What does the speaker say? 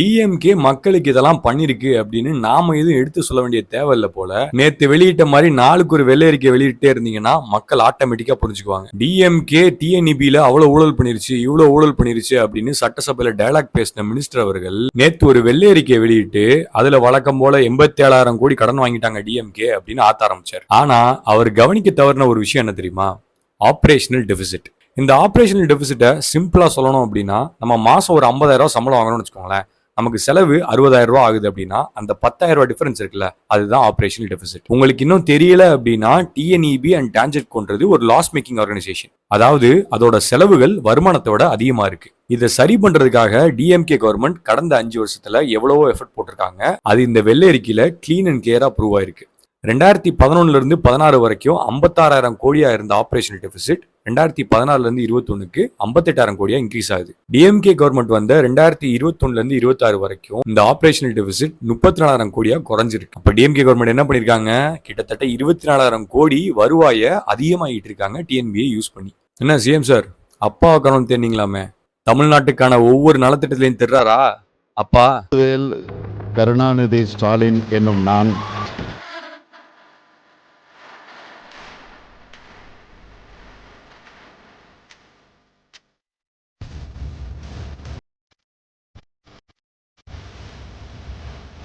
DMK மக்களுக்கு இதெல்லாம் பண்ணிருக்கு அப்படின்னு நாம எதுவும் எடுத்து சொல்ல வேண்டிய தேவையில்ல போல. நேத்து வெளியிட்ட மாதிரி நாளுக்கு ஒரு வெள்ளை அறிக்கை வெளியிட்டே இருந்தீங்கன்னா மக்கள் ஆட்டோமேட்டிக்கா புரிஞ்சுக்குவாங்க. டிஎம்கே டிஎன்இபில அவ்வளவு ஊழல் பண்ணிருச்சு, இவ்வளவு ஊழல் பண்ணிருச்சு அப்படின்னு சட்டசபையில டயலாக் பேசின மினிஸ்டர் அவர்கள் நேத்து ஒரு வெள்ளை அறிக்கை வெளியிட்டு அதுல வழக்கம் போல 87,000 கோடி கடன் வாங்கிட்டாங்க டிஎம்கே அப்படின்னு ஆத்த ஆரம்பிச்சார். ஆனா அவர் கவனிக்க தவறின ஒரு விஷயம் என்ன தெரியுமா? Operational deficit. இந்த ஆபரேஷனல் டெபிசிட்டை சிம்பிளா சொல்லணும் அப்படின்னா, நம்ம மாசம் ஒரு 50,000 ரூபாய் சம்பளம் வாங்கணும்னு வச்சுக்கோங்களேன். நமக்கு செலவு 60,000 ரூபாய் ஆகுது அப்படின்னா அந்த 10,000 ரூபாய் டிஃபரன்ஸ் இருக்குல்ல, அதுதான் ஆபரேஷனல் டெபிசிட். உங்களுக்கு இன்னும் தெரியல அப்படின்னா டிஎன்இபி அண்ட் டான்ஜெட்கோன்றது ஒரு லாஸ் மேக்கிங் ஆர்கனைசேஷன். அதாவது அதோட செலவுகள் வருமானத்தோட அதிகமா இருக்கு. இதை சரி பண்றதுக்காக டிஎம்கே கவர்மெண்ட் கடந்த 5 வருஷத்துல எவ்வளவோ எஃபர்ட் போட்டிருக்காங்க. அது இந்த வெள்ளை அறிக்கையில கிளீன் அண்ட் கிளியரா ப்ரூவ் ஆயிருக்கு. 2011 இருந்து 16 வரைக்கும் 56,000 கோடியா இருந்த ஆபரேஷனல் டெபிசிட் 2016 இருந்து 21க்கு 58,000 கோடியா இன்க்ரீஸ் ஆகுது. டிஎம்கே கவர்மெண்ட் வந்த 2021 இருந்து 26 வரைக்கும் இந்த ஆபரேஷனல் டெபிசிட் 34,000 கோடியா குறைஞ்சிருக்கு. அப்ப டிஎம்கே கவர்மெண்ட் என்ன பண்ணிருக்காங்க? கிட்டத்தட்ட 24,000 கோடி வருவாயை அதிகமாகிட்டு இருக்காங்க டிஎன்பியை யூஸ் பண்ணி. என்ன சிஎம் சார், அப்பா கவனம் தெரிஞ்சிங்களாமே, தமிழ்நாட்டுக்கான ஒவ்வொரு நலத்திட்டத்திலையும் தெரிறாரா அப்பா? கருணாநிதி ஸ்டாலின் என்னும் நான்